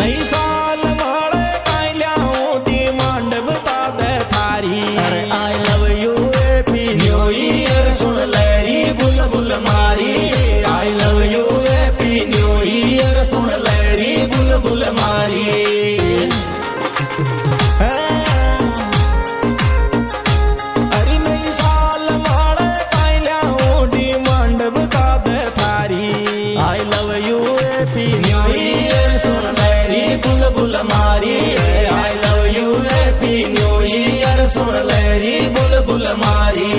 नई साल माड़े कायल्या ऊटी मांडव ताद थारी अरे I love you happy new year सुन लहरी बुलबुल मारी I love you happy new year सुन लहरी बुलबुल मारी अरे नई साल माड़े कायल्या ऊटी मांडव ताद थारी I love you happy new year सुन लहरी बुलबुल मारी I love you happy new year सुन लहरी बुलबुल मारी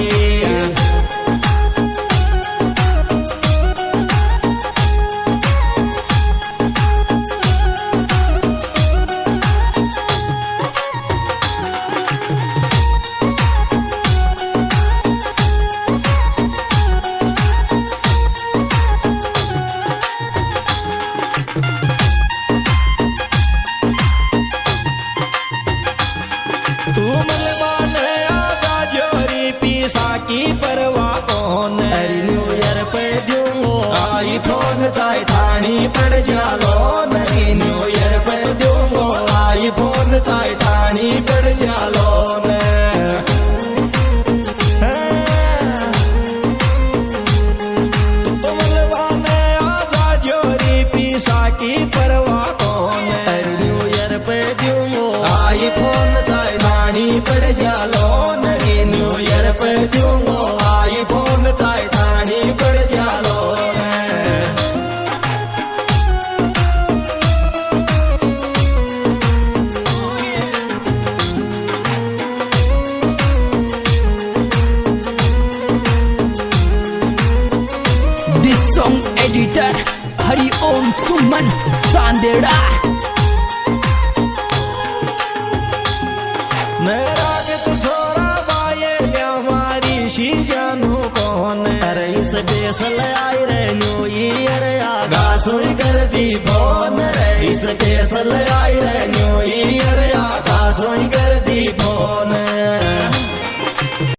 तू मलबाने आजा जोरी पीसा की परवाह कौन अरे न्यू ईयर पे दूंगो आई फोन चाहे ठाणी पड़ जालो नरी न्यू ईयर पे दूंगो आई फोन चाहे ठाणी पड़ जालो न तू मलबाने आजा जोरी पीसा की परवाह कौन अरे न्यू ईयर पे दूंगो आई फोन चाहे ठाणी पड़ जालो नरी न्यू ईयर पे दूंगो आई फोन चाहे ठाणी पड़ जालो न This song editor Hari Om Suman Sandera. मेरा किस छोरा बाये लिया मारी शी जानू कौन अरे इस बेसल आई रे न्यू ईयर आगा सोई कर दी फोन रे इस बेसल आई रे न्यू ईयर आगा सोई कर दी फोन